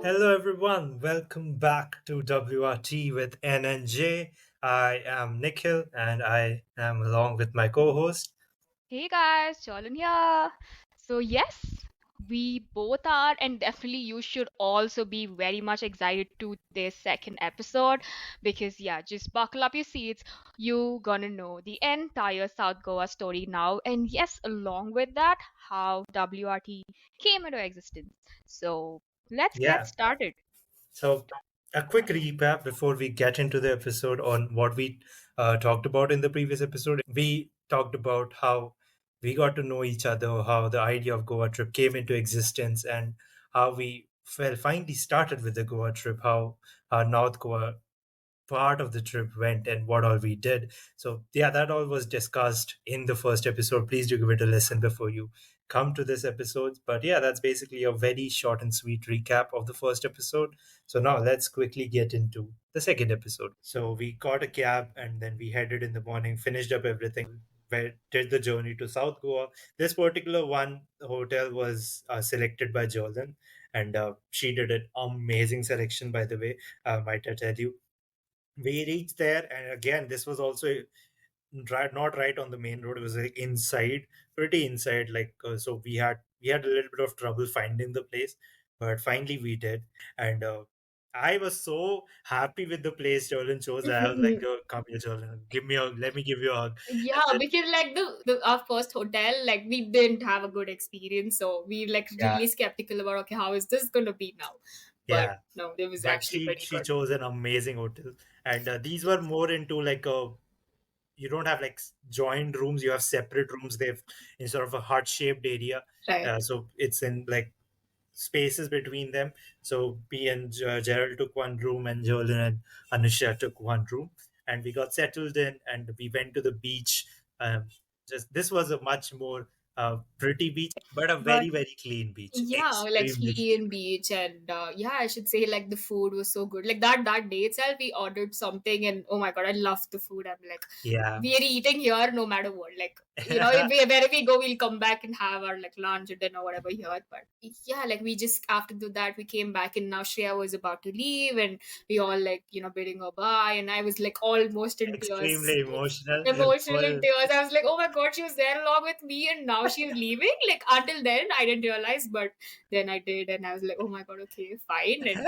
Hello, everyone. Welcome back to WRT with N and J. I am Nikhil, and I am along with my co-host. Hey guys, Jolin here. So yes, we both are, and definitely you should also be very much excited to this second episode because yeah, just buckle up your seats. You gonna know the entire South Goa story now, and yes, along with that, how WRT came into existence. So let's get Yeah. started. So, a quick recap before we get into the episode on what we talked about in the previous episode. We talked about how we got to know each other, how the idea of Goa trip came into existence, and how we finally started with the Goa trip. How North Goa part of the trip went and what all we did. So yeah, that all was discussed in the first episode. Please do give it a listen before you come to this episode. But yeah, that's basically a very short and sweet recap of the first episode. So now let's quickly get into the second episode. So we got a cab and then we headed in the morning, finished up everything, did the journey to South Goa. This particular one hotel was selected by Jordan, and she did an amazing selection, by the way. Might I tell you, we reached there, and again this was also not right on the main road. It was like inside, pretty inside, like so we had a little bit of trouble finding the place, but finally we did. And I was so happy with the place Jolin chose. I was like, "Oh, come here, Jolin, give me a let me give you a hug." Yeah, And then, because like the our first hotel, like we didn't have a good experience, so we like yeah, really skeptical about okay, how is this gonna be now? But yeah, no, it was but actually she pretty she good. chose an amazing hotel. And these were more into like a you don't have like joined rooms, you have separate rooms. They've in sort of a heart shaped area, Right. so it's in like spaces between them. So me and Gerald took one room, and Jolene and Anusha took one room, and we got settled in, and we went to the beach. Just This was a much more pretty beach, but a But very very clean beach, yeah, like extremely clean. Fleeing Beach and yeah, I should say like the food was so good. Like that day itself, we ordered something and oh my god, I loved the food. I'm like, Yeah. we are eating here no matter what. Like if we wherever we go, we'll come back and have our like lunch or dinner or whatever here. But yeah, like we just after that we came back and now Shreya was about to leave and we all like bidding her bye and I was like almost in tears, Extremely emotional. emotional in Full. tears. I was like, oh my god, she was there along with me and now she's leaving. Like until then, I didn't realize, but then I did, and I was like, oh my god, okay, fine. And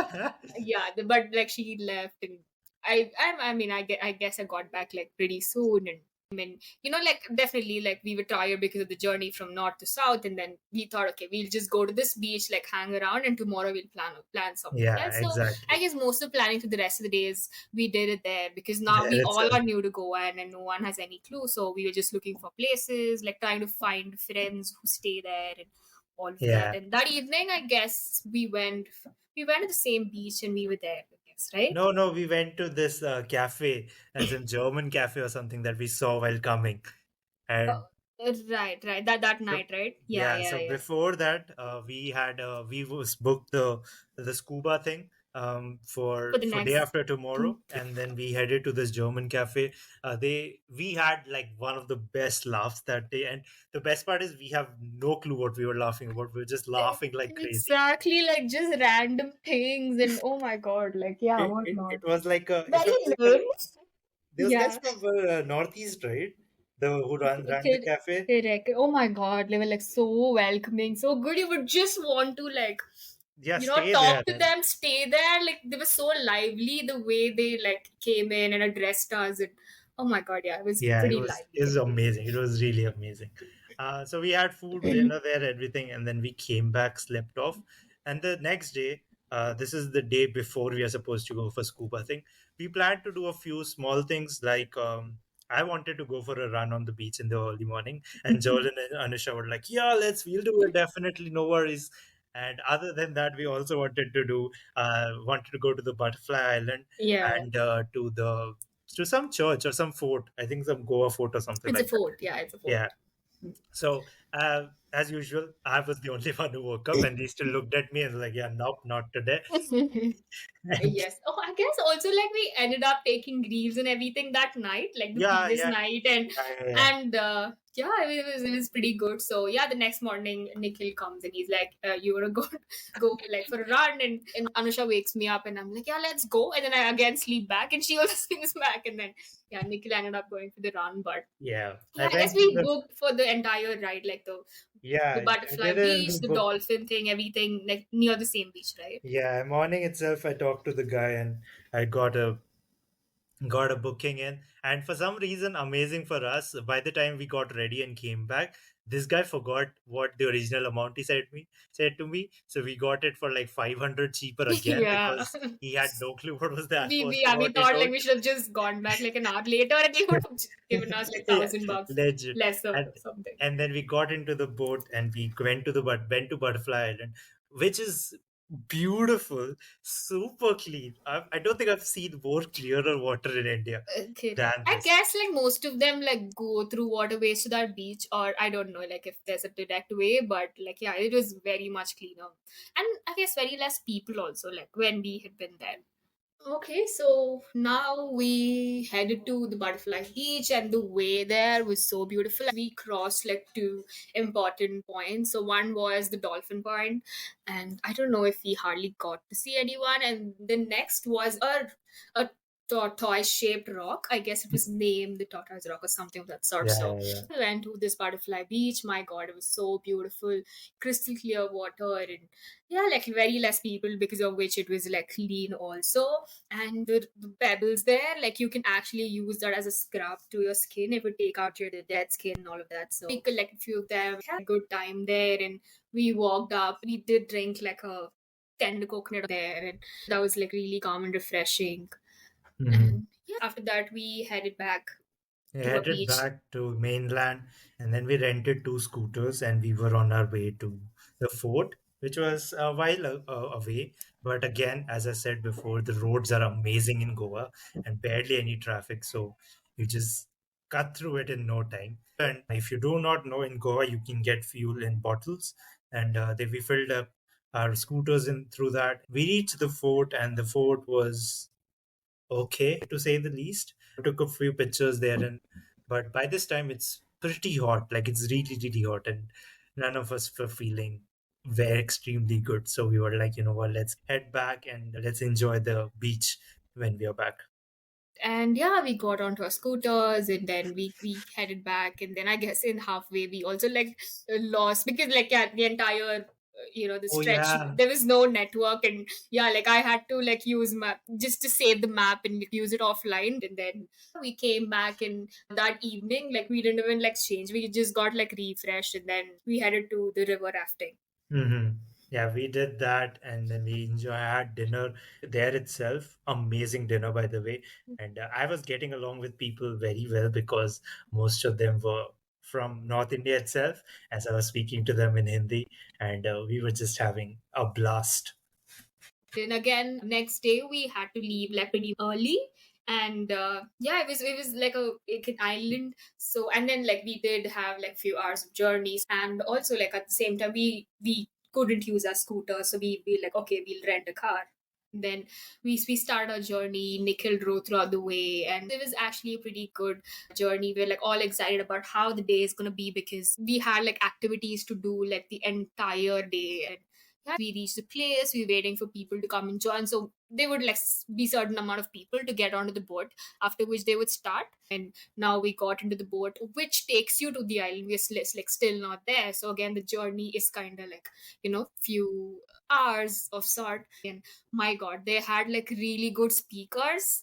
yeah, but like she left, and I mean, I guess I got back like pretty soon, and I mean, like definitely, like we were tired because of the journey from north to south, and then we thought, okay, we'll just go to this beach, like hang around, and tomorrow we'll plan something Yeah, else. So I exactly. guess most of planning for the rest of the days we did it there because now There we all itself. are new to Goa and no one has any clue. So we were just looking for places, like trying to find friends who stay there and all of that. Yeah. And that evening, I guess we went to the same beach and we were there, I guess, right? No, no, we went to this cafe, as in German cafe or something that we saw while coming. And Oh, right. That so, night, right? Yeah, yeah, yeah, so yeah. before that, we was booked the scuba thing For the for day next. after tomorrow, and then we headed to this German cafe. We had like one of the best laughs that day, and the best part is we have no clue what we were laughing about. We were just laughing like crazy. Exactly, like just random things, and oh my god, like yeah, what It not? was like Very a late. those guys Yeah. from northeast, right? The who ran the cafe. Correct. Oh my god, they were like so welcoming, so good. You would just want to like, Yeah, stay there. talk to them, stay there. Like they were so lively the way they like came in and addressed us. And oh my god, yeah, it was Yeah, pretty lively it was there. amazing. It was really amazing. So we had food, dinner there, everything, and then we came back, slept off, and the next day. This is the day before we are supposed to go for scuba thing. We planned to do a few small things like I wanted to go for a run on the beach in the early morning, and Joel and Anusha were like, "Yeah, we'll do it definitely, no worries." And other than that, we also wanted to go to the Butterfly Island Yeah, and to some church or some fort. I think some Goa fort or something it's a like that. fort. Yeah, it's a fort. Yeah. So as usual, I was the only one who woke up, and they still looked at me and was like, "Yeah, nope, not today." And Yes. Oh, I guess also like we ended up taking leaves and everything that night, like the yeah, previous yeah, night, yeah, yeah, yeah. and yeah, it was pretty good. So yeah, the next morning Nikhil comes and he's like, "You wanna go go like for a run?" And Anusha wakes me up and I'm like, "Yeah, let's go." And then I again sleep back, and she also sleeps back, and then yeah, Nikhil ended up going for the run, but Yeah, I yeah, I guess went to we the booked for the entire ride, like the yeah, I butterfly did it in beach, the the book. dolphin thing, everything like near the same beach, right? Yeah, morning itself, I talked to the guy and I got a booking in, and for some reason, amazing for us, by the time we got ready and came back, this guy forgot what the original amount he said to me, so we got it for like 500 cheaper again Yeah. because he had no clue what was the we first we yeah, we amount he thought like told. we should have just gone back like an hour later and they would have just given us like Yeah, 1,000 bucks legend. lesser and or something. and then we got into the boat and we went to Butterfly Island, which is beautiful, super clean. I don't think I've seen more clearer water in India Okay. than I this. guess like most of them like go through waterways to that beach, or I don't know like if there's a direct way, but like yeah, it was very much cleaner. And I guess very less people also, like when we had been there. Okay, so now we headed to the Butterfly Beach, and the way there was so beautiful. We crossed like two important points. So one was the Dolphin Point, and I don't know if we hardly got to see anyone. And the next was a tortoise-shaped rock. I guess it was named the Tortoise Rock or something of that sort. Yeah, So yeah, yeah. we went to this Butterfly Beach. My God, it was so beautiful, crystal clear water, and yeah, like very less people because of which it was like clean also. And the pebbles there, like you can actually use that as a scrub to your skin. It would take out your dead skin and all of that. So we collected a few of them, had a good time there, and we walked up. We did drink like a tender coconut there, and that was like really calm and refreshing. Mhm. And yeah, after that we headed back We to a headed beach. back to mainland, and then we rented two scooters, and we were on our way to the fort, which was a while away. But again, as I said before, the roads are amazing in Goa and barely any traffic, so you just cut through it in no time. And if you do not know, in Goa, you can get fuel in bottles, and we filled up our scooters in through that. We reached the fort, and the fort was okay to say the least. Took a few pictures there, and but by this time it's pretty hot, like it's really really hot, and none of us were feeling very extremely good. So we were like, you know what, let's head back and let's enjoy the beach when we are back. And yeah, we got onto our scooters, and then we headed back, and then I guess in halfway we also like lost because like yeah, the entire the Oh stretch yeah. there was no network, and yeah, like I had to like use map just to save the map and like, use it offline. And then we came back, and that evening like we didn't even like change, we just got like refreshed, and then we headed to the river rafting. Yeah, we did that, and then we had dinner there itself. Amazing dinner, by the way. And I was getting along with people very well because most of them were from North India itself, as I was speaking to them in Hindi, and we were just having a blast. Then again, next day we had to leave like pretty early, and yeah, it was like an island. So and then like we did have like few hours of journeys, and also like at the same time we couldn't use our scooter, so we like okay, we'll rent a car. Then we started our journey. Nikhil drove throughout the way, and it was actually a pretty good journey. We're like all excited about how the day is gonna be because we had like activities to do like the entire day. And yeah, we reached the place, we were waiting for people to come and join. So they would like be certain amount of people to get onto the boat, after which they would start. And now we got into the boat, which takes you to the island. We're like still not there. So again, the journey is kind of like, few hours of sort. And my God, they had like really good speakers.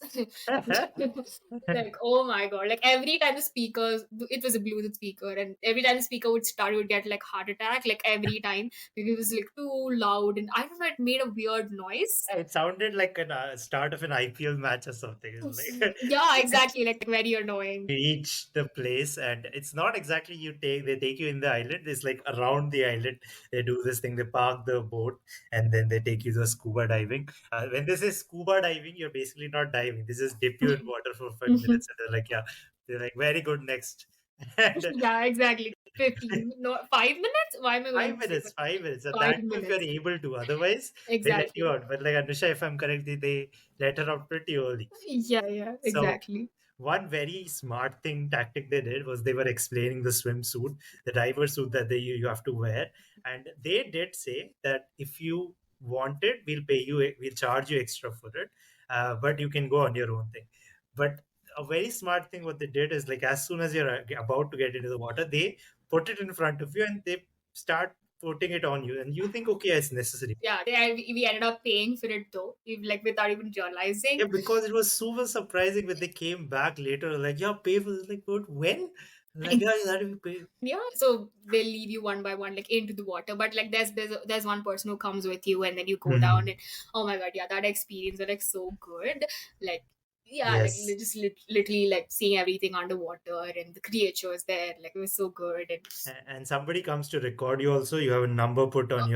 Like, oh my God. Like every time the speakers, it was a Bluetooth speaker, and every time the speaker would start, you would get like heart attack. Like every time maybe it was like too loud, and I don't know, it made a weird noise. It sounded like a start of an IPL match or something. It's like Yeah, exactly, like very annoying. reach the place, and it's not exactly they take you in the island, it's like around the island. They do this thing, they park the boat, and then they take you to scuba diving. When they say scuba diving, you're basically not diving, this is dip you in water for 5 minutes, and they're like, yeah, they're like, very good, next. And Yeah, exactly. 15, no, 5 minutes? Why am I going Five to say minutes, 5 minutes. And five that too if you're minutes? able to. Otherwise, they let you Exactly. out. But like Anusha, if I'm correct, they let her out pretty early. Yeah, So exactly. one very smart thing tactic they did was they were explaining the swimsuit, the diver suit that you have to wear, and they did say that if you want it, we'll charge you extra for it, but you can go on your own thing. But a very smart thing what they did is like as soon as you're about to get into the water, they put it in front of you and they start putting it on you, and you think okay, it's necessary. Yeah, we ended up paying for it though, like without even Yeah, realizing. because it was super surprising when they came back later, like, yeah, pay for this. Like, what, when? Like, yeah, you had to pay. Yeah, so they'll leave you one by one, like into the water. But like, there's one person who comes with you, and then you go down, Mhm. and oh my god, yeah, that experience was like so good. Like, yeah, like Yes. just literally like seeing everything underwater and the creatures there, like it was so good. And And somebody comes to record you also. You have a number put on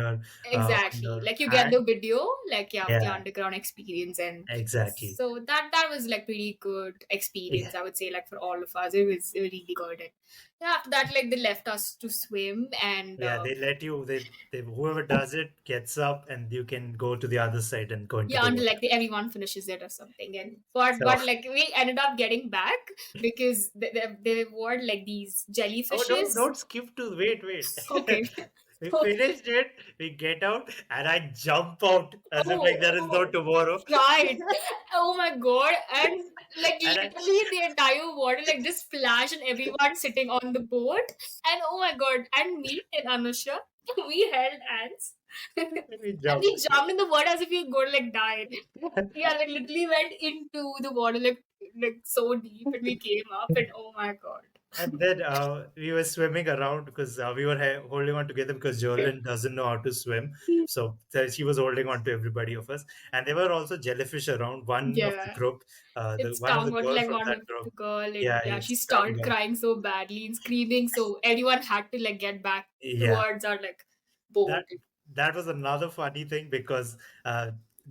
exactly, your like you get hand. the video, like yeah, of the Yeah, underground experience, and exactly. so that was like pretty good Yeah, experience. I would say like for all of us, it was really good. And yeah, after that, like they left us to swim, and yeah. They let you. They whoever does it gets up, and you can go to the other side and go into yeah, the until water. like everyone finishes it or something. And So, but like we ended up getting back because they were like these oh, jellyfishes. don't skip to wait. Okay. We finished it. We get out, and I jump out as if like there is no Oh, tomorrow. right. Oh my god. And like And I, literally the entire water like just splashed and everyone sitting on the boat. And oh my god. And me and Anusha, we held hands. And we jump. we jumped in the water as if we were going to like die. Yeah, like literally went into the water like so deep and we came up and oh my god. And then we were swimming around because we were holding on together because Jolene doesn't know how to swim. So she was holding on to everybody of us. And there were also jellyfish around. One of the Yeah. group, It's one of the stung out girls like from one that of group, the girl and yeah, yeah, it's she stung started her. crying so badly and screaming so everyone had to like get back Yeah, towards our like that boat. that was another funny thing because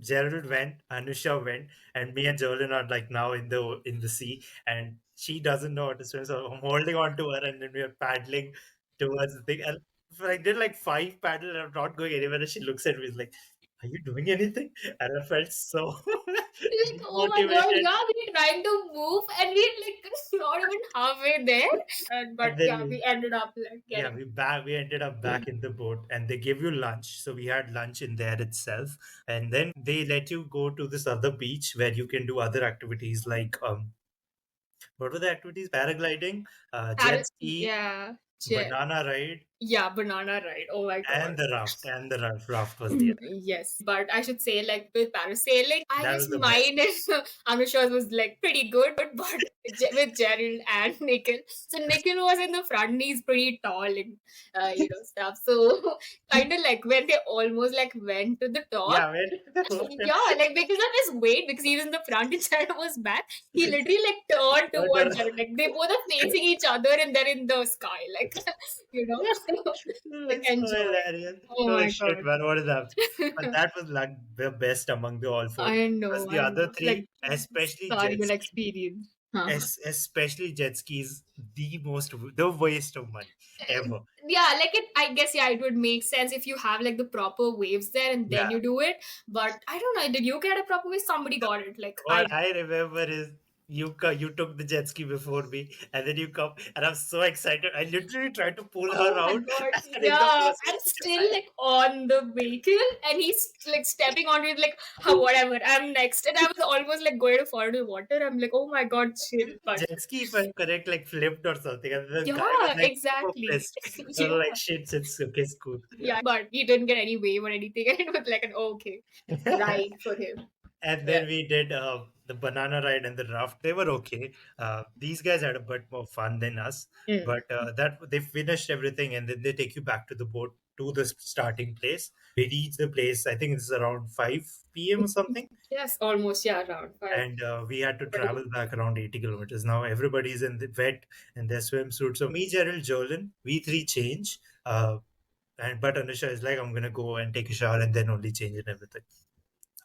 Gerald went, Anusha went, and me and Jolene are like now in the sea, and she doesn't know how to swim, so I'm holding on to her, and then we are paddling towards the thing. And I did like 5 paddle, and I'm not going anywhere. And she looks at me like, "Are you doing anything?" And I felt so Like, oh my god, demotivated. yeah, we're trying to move and we're like not even halfway there. But And then yeah, we ended up like yeah, getting we ended up back in the boat, and they give you lunch. So we had lunch in there itself, and then they let you go to this other beach where you can do other activities like what were the activities? Paragliding, jet ski, yeah, banana ride, yeah, banana ride. Oh my god. and the raft. And the raft was there. Yes, but I should say, like with parasailing, I That guess was the best. mine is Anusha's was like pretty good, but with Gerald and Nikhil. So Nikhil was in the front, and he's pretty tall and stuff. So kind of like when they almost like went to the top, Yeah, where the ocean. yeah, like because of his weight, because he was in the front and Jared was back, he literally like turned But towards Jared. Like they both are facing each other and they're in the sky, like you know, like it's so enjoy. hilarious. Oh Oh my shit, god. man, what is that? But that was like the best among the all four. Because the I other know. Like three, especially jet surreal ski, experience. Huh. especially jet skis, the waste of money ever. Yeah, like it. I guess yeah, it would make sense if you have like the proper waves there and then Yeah. you do it. But I don't know. Did you get a proper wave? Somebody got it. Like I What I remember is you took the jet ski before me, and then you come, and I'm so excited. I literally tried to pull her oh my out, god, and in the yeah. I'm process, still like on the vehicle and he's like stepping onto it like whatever, I'm next. And I was almost like going to fall into the water. I'm like, oh my god, chill. the But jet ski, if I'm correct, like flipped or something, and the guy was yeah, like super exactly. pissed. I Yeah. was like, shit, it's cool. Yeah, but he didn't get any wave or anything. And it was like an okay ride for him. And Yeah. then we did the banana ride and the raft. They were okay. These guys had a bit more fun than us, Mm. but that they finished everything, and then they take you back to the boat to the starting place. We reached the place. I think it's around 5 p.m. or something, Yes, almost, yeah, around 5. and we had to travel back around 80 kilometers. Now everybody's in the wet in their swimsuits. So me, Gerald, Jolin, we three change. And but Anusha is like, I'm gonna go and take a shower and then only change and everything.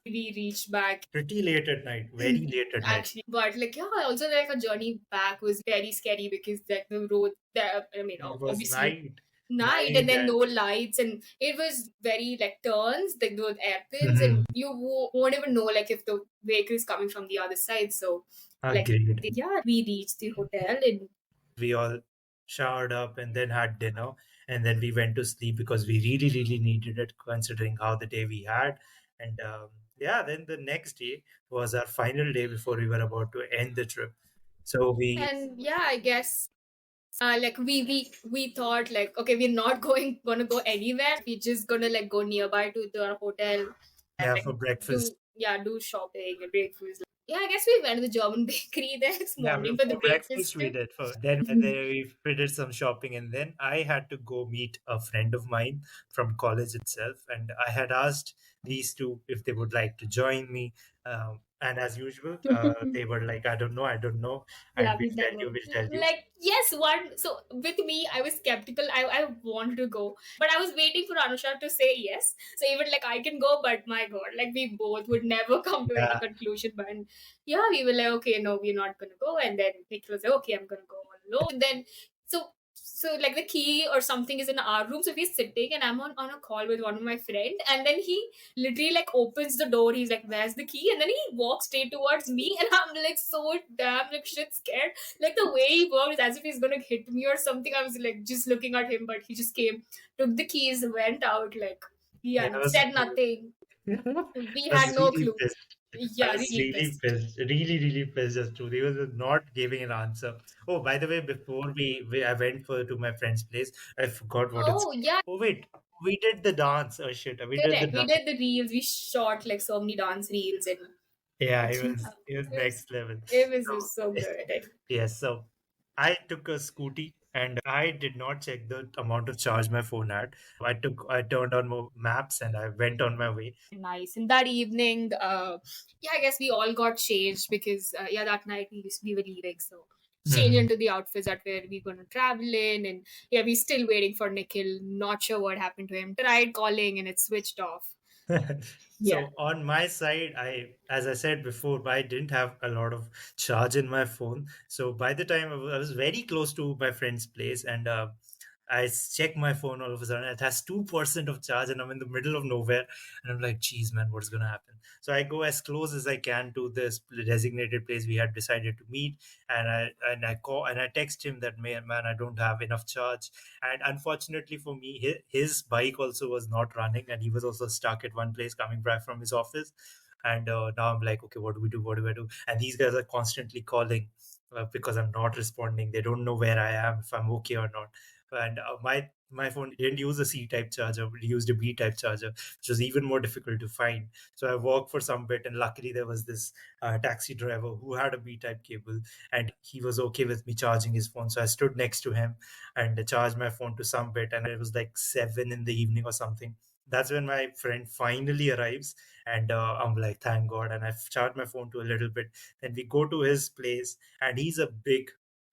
We reached back Pretty late at night, very late at night. actually, but like yeah, also like a journey back was very scary because like the road that I mean It was obviously night, night and night, then no and lights and it was very like turns like those airpins and Mhm. you won't even know like if the vehicle is coming from the other side. So like Agreed. yeah, we reached the hotel and We all showered up and then had dinner, and then we went to sleep because we really, really needed it, considering how the day we had. And yeah, then the next day was our final day before we were about to end the trip. So we, yeah, I guess like we thought like okay we're not gonna go anywhere, we're just gonna like go nearby to the hotel and yeah, like for breakfast. do yeah do shopping and breakfast. Yeah, I guess we went to the German bakery the next Yeah, morning for the for breakfast breakfast we too. did. Then we did some shopping, and then I had to go meet a friend of mine from college itself, and I had asked these two if they would like to join me. And as usual, they were like, I don't know," and Yeah, we never we'll tell you." like yes one. So with me, I was skeptical. I wanted to go, but I was waiting for Anusha to say yes. So even like I can go, but my God, like we both would never come to any Yeah, conclusion. But yeah, we were like, okay, no, we're not gonna go. And then Nikhil was like, okay, I'm gonna go all alone. And then so like the key or something is in our room. So we're sitting and I'm on a call with one of my friend, and then he literally like opens the door. He's like, "Where's the key?" And then he walks straight towards me, and I'm like so damn like shit scared. Like the way he walked is as if he's gonna hit me or something. I was like just looking at him, but he just came, took the keys, went out. Like yeah, yeah, said nothing. We I had was no really clue. pissed. I Yeah, was really really pissed. pissed, really, really pissed. Just truth, he was not giving an answer. Oh, by the way, before I went for to my friend's place. I forgot what it's. Oh yeah, Oh wait, we did the dance. Oh shit, we did the correct. We dance. did the reels. We shot like so many dance reels, and Yeah, it it was was next level. it So was so good. yes, so I took a scooty and I did not check the amount of charge my phone had. I turned on maps and I went on my way. Nice. And that evening, yeah, I guess we all got changed because yeah, that night we were leaving, so change Mhm. into the outfits that where we gonna travel in, and yeah, we're still waiting for Nikhil. Not sure what happened to him. Tried calling and it switched off. Yeah. So on my side, as I said before, I didn't have a lot of charge in my phone. So by the time I was very close to my friend's place, and check my phone all of a sudden. It has 2% of charge, and I'm in the middle of nowhere. And I'm like, geez, man, what's going to happen? So I go as close as I can to this designated place we had decided to meet. And I call and I text him that, man, I don't have enough charge. And unfortunately for me, his bike also was not running, and he was also stuck at one place coming back from his office. And now I'm like, okay, what do we do? What do I do? And these guys are constantly calling because I'm not responding. They don't know where I am, if I'm okay or not. And my phone didn't use a C type charger, it used a B type charger, which was even more difficult to find. So I walked for some bit, and luckily there was this taxi driver who had a B type cable, and he was okay with me charging his phone. So I stood next to him and charged my phone to some bit, and it was like 7 in the evening or something. That's when my friend finally arrives, and I'm like, thank God. And I've charged my phone to a little bit. Then we go to his place, and he's a big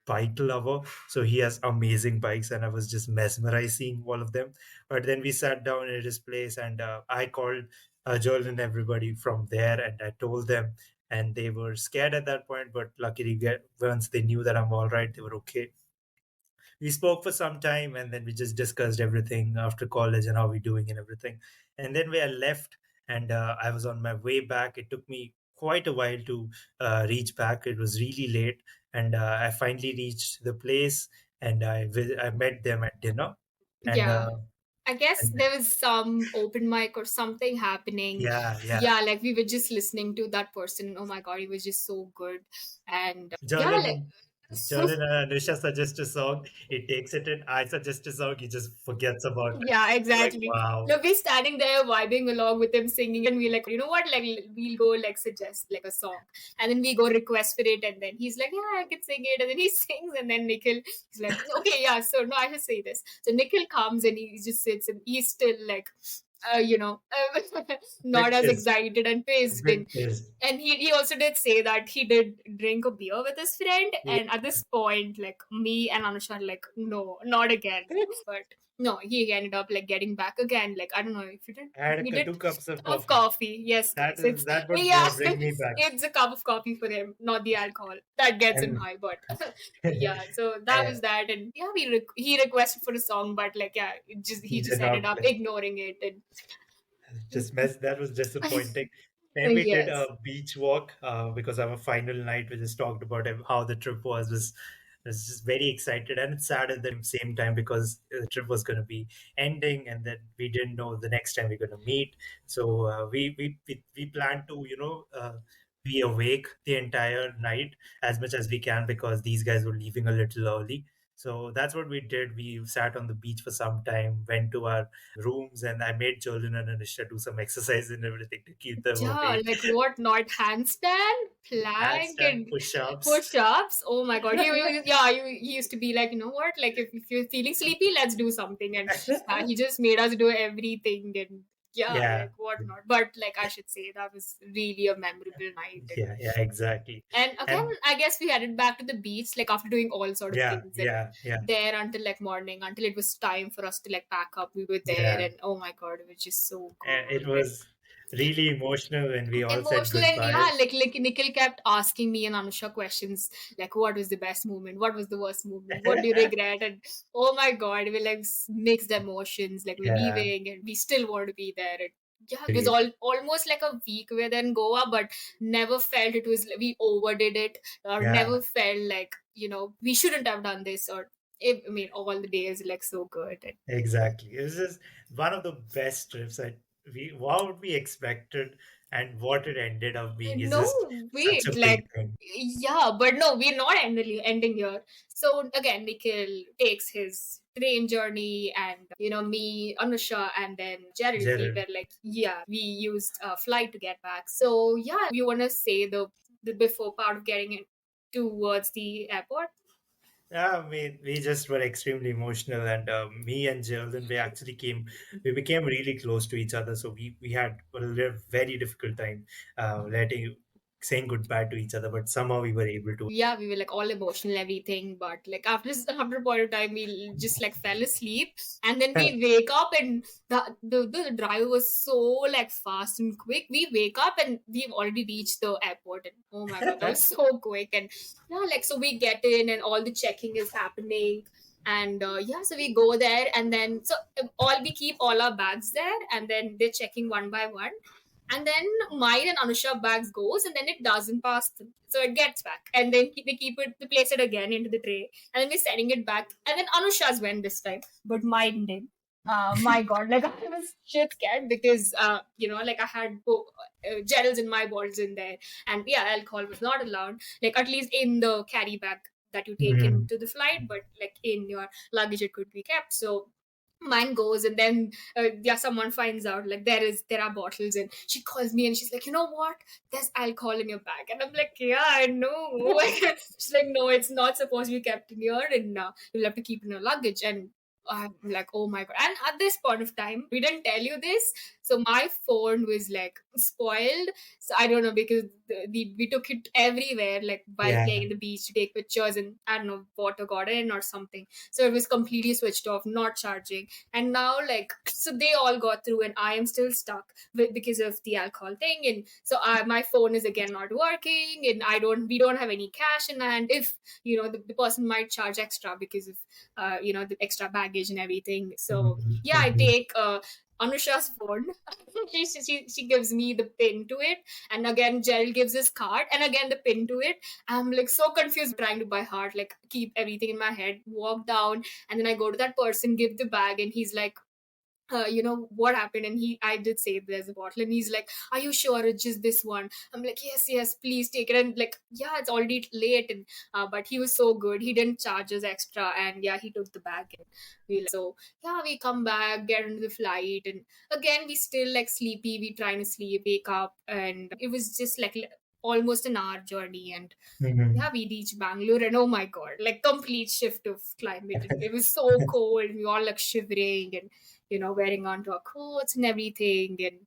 bike lover, so he has amazing bikes, and I was just mesmerized seeing all of them. But then we sat down at his place, and I called Joel and everybody from there, and I told them, and they were scared at that point, but luckily once they knew that I'm all right, they were okay. We spoke for some time, and then we just discussed everything after college and how we're doing and everything. And then we left, and I was on my way back. It took me quite a while to reach back. It was really late, and I finally reached the place, and I met them at dinner. and Yeah. uh, I guess and there was some open mic or something happening. yeah, yeah. Yeah, like we were just listening to that person. Oh my God, he was just so good. And yeah, Jolin like and Jolin and Anisha suggest a song. He takes it in. I suggest a song. He just forgets about it. yeah, Like, exactly. wow. Look, we're standing there vibing along with him singing, and we're like, you know what? Like, we'll go like suggest like a song, and then we go request for it, and then he's like, yeah, I can sing it, and then he sings, and then Nikhil is like, okay, yeah, so no, I should say this. So Nikhil comes and he just sits, and he's still like not Bit as pissed. excited and pissed. Bit pissed. And he also did say that he did drink a beer with his friend, Yeah. and at this point, like me and Anusha are like, no, not again. But no, he ended up like getting back again. Like I don't know if you did. I had He two did cups of of coffee. coffee. Yes, That guys. is It's that would yeah, bring me back. it's a cup of coffee for him, not the alcohol that gets him And high. But yeah, so that was that, and yeah, he requested for a song, but like yeah, he he just did ended not up play. ignoring it, and Just mess. That was disappointing. Then we did yes. a beach walk because our final night. We just talked about how the trip was just very excited and it's sad at the same time because the trip was going to be ending and then we didn't know the next time we're going to meet. So we planned to be awake the entire night as much as we can because these guys were leaving a little early. So that's what we did. We sat on the beach for some time, went to our rooms, and I made Jolene and Anisha do some exercise and everything to keep them Yeah, awake. like what not? Handstand, plank, Handstand and push-ups. push-ups. Oh my god. He used to be like, you know what? Like if you're feeling sleepy, let's do something. And he just made us do everything and yeah, Yeah, like what not. But like I should say that was really a memorable night. yeah, exactly. And again, And I guess we headed back to the beach, like after doing all sort of yeah, things and yeah, yeah, there until like morning, until it was time for us to like pack up. We were there yeah. and oh my god, it was just so And it good. And was really emotional when we all said emotional and goodbye. yeah, like Nikhil kept asking me and Anusha questions like what was the best moment, what was the worst moment, what do you regret, and oh my god, we like mixed emotions, like we're Yeah, leaving and we still want to be there. And yeah, it was agreed. almost like a week we were there in Goa, but never felt it was we overdid it or Yeah, never felt like we shouldn't have done this or I mean all the days like so good. exactly. It was just one of the best trips. We what we expected and what it ended up being is just No, such a wait, big like, thing. yeah, but no, we're not ending here. So again, Nikhil takes his train journey, and me, Anusha, and then Gerald. We Jared. were like, yeah, we used a flight to get back. So yeah, you wanna say the before part of getting it towards the airport? Yeah, we just were extremely emotional, and me and Geraldine, we became really close to each other. So we had very difficult time saying goodbye to each other, but somehow we were able to. Yeah, we were like all emotional and everything, but like after a point of time we just like fell asleep, and then we wake up and the driver was so like fast and quick. We wake up and we've already reached the airport, and oh my god, that was so quick. And yeah, like so we get in and all the checking is happening, and yeah, so we go there, and then so all we keep all our bags there, and then they're checking one by one, and then mine and Anusha bags goes, and then it doesn't pass through. So it gets back, and then they keep it, they place it again into the tray, and then we're sending it back, and then Anusha's went this time, but mine didn't. My God, like I was shit scared because like I had gels in my bottles in there, and yeah, alcohol was not allowed, like at least in the carry bag that you take Mhm. into the flight, but like in your luggage it could be kept. So mine goes, and then yeah, someone finds out like there are bottles, and she calls me and she's like, you know what, there's alcohol in your bag, and I'm like, yeah, I know. She's like, no, it's not supposed to be kept in here, and you'll have to keep it in your luggage. And I'm like, oh my god. And at this point of time, we didn't tell you this, so my phone was like spoiled. So I don't know, because we took it everywhere, like while playing Yeah, in the beach to take pictures, and I don't know, water got in or something, so it was completely switched off, not charging. And now like so they all got through, and I am still stuck because of the alcohol thing. And so my phone is again not working, and we don't have any cash in hand. If the person might charge extra because of the extra baggage and everything. So Mhm, yeah, I mhm. take Anusha's phone. She gives me the pin to it, and again Gerald gives his card, and again the pin to it. I'm like so confused, trying to by heart, like keep everything in my head, walk down, and then I go to that person, give the bag, and he's like, what happened? And I did say there's a bottle, and he's like, are you sure it's just this one? I'm like, yes, please take it. And like, yeah, it's already late. And but he was so good, he didn't charge us extra, and yeah, he took the bag. And so yeah, we come back, get into the flight, and again we still like sleepy, we trying to sleep, wake up, and it was just like almost an hour journey. And yeah, Mhm. we reached Bangalore, and oh my god, like complete shift of climate. It was so cold, we all like shivering, and wearing onto our coats and everything. And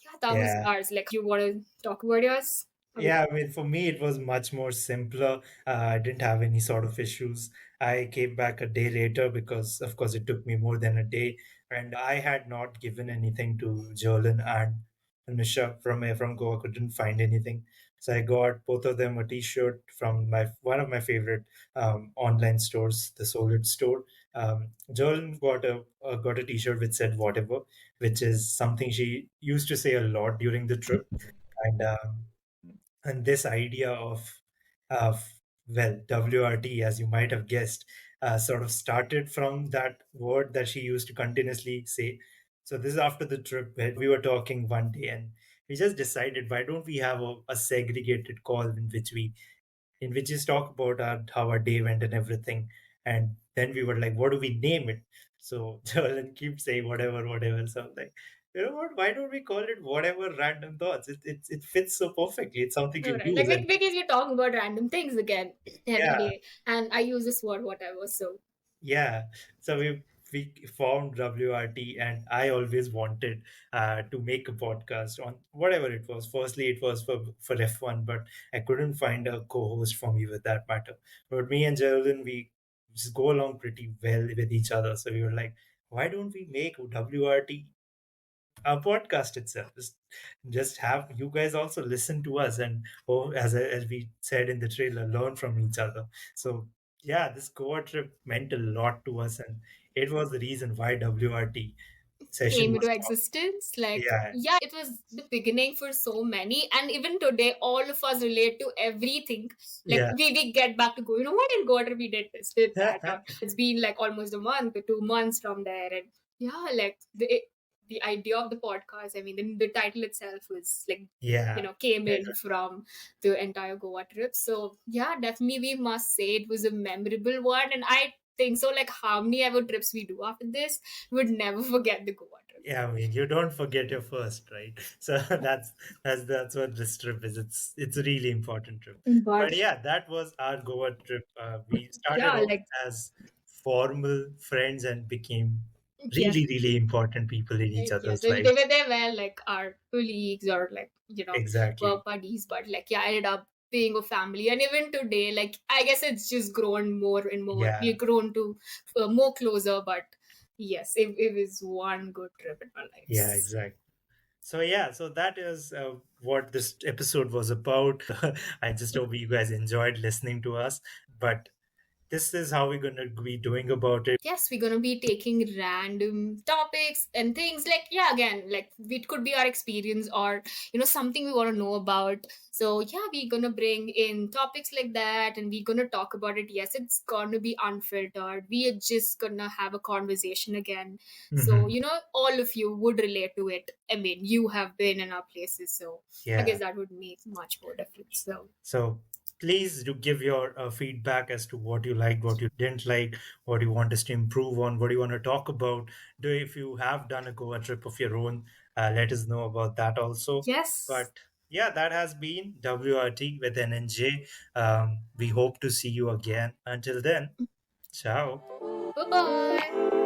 yeah, that was Yeah. ours. Like, you want to talk about yours? Yeah, I mean, for me, it was much more simpler. I didn't have any sort of issues. I came back a day later because, of course, it took me more than a day, and I had not given anything to Jolin and Nisha from Goa. Couldn't find anything, so I got both of them a T-shirt from my one of my favorite online stores, the Solid store. Jolin got a T-shirt which said "whatever," which is something she used to say a lot during the trip, and this idea of well, WRT, as you might have guessed, sort of started from that word that she used to continuously say. So this is after the trip where we were talking one day, and we just decided, why don't we have a segregated call in which is talk about how our day went and everything. And then we were like, what do we name it? So Jalen keeps saying whatever, whatever. So I'm like, you know what? Why don't we call it whatever random thoughts? It fits so perfectly. It's something All you right. use. And Because you're talking about random things again every yeah, day. And I use this word, whatever. So, yeah. So we formed WRT, and I always wanted to make a podcast on whatever it was. Firstly, it was for F1, but I couldn't find a co-host for me with that matter. But me and Geraldine, we just go along pretty well with each other. So we were like, why don't we make WRT our podcast itself? Just have you guys also listen to us, and oh, as we said in the trailer, learn from each other. So yeah, this Goa trip meant a lot to us, and it was the reason why WRT session came into was formed. existence. Like, Yeah, yeah, it was the beginning for so many. And even today, all of us relate to everything. Like, yeah, we get back to go, what in Goa we did this, did that. Or it's been like almost a month or 2 months from there. And yeah, like the idea of the podcast, I mean, the title itself was like, yeah, came yeah, in from the entire Goa trip. So yeah, definitely we must say it was a memorable one. And I think so, like, how many ever trips we do after this, would never forget the Goa trip. yeah. I mean, you don't forget your first, right? So that's what this trip is. It's a really important trip. But But yeah, that was our Goa trip. We started yeah, off like, as formal friends and became yes, really important people in each yes, other's they lives. were there were like our colleagues or like Exactly. work buddies, but like yeah, I ended up being a family, and even today, like I guess it's just grown more and more. Yeah. We've grown to more closer, but yes, it was one good trip in my Yeah. life. Exactly. So yeah, so that is what this episode was about. I just hope you guys enjoyed listening to us. But this is how we're gonna be doing about it. Yes, we're gonna be taking random topics and things, like, yeah, again, like it could be our experience or something we want to know about. So yeah, we're gonna bring in topics like that and we're gonna talk about it. Yes, it's gonna be unfiltered. We are just gonna have a conversation again. So Mhm. all of you would relate to it. I mean, you have been in our places, so I guess Yeah. that would make much more difference. So So please do give your feedback as to what you liked, what you didn't like, what you want us to improve on, what you want to talk about. Do if you have done a Goa trip of your own, let us know about that also. yes, But yeah, that has been WRT with NNJ. We hope to see you again. Until then, ciao. bye bye.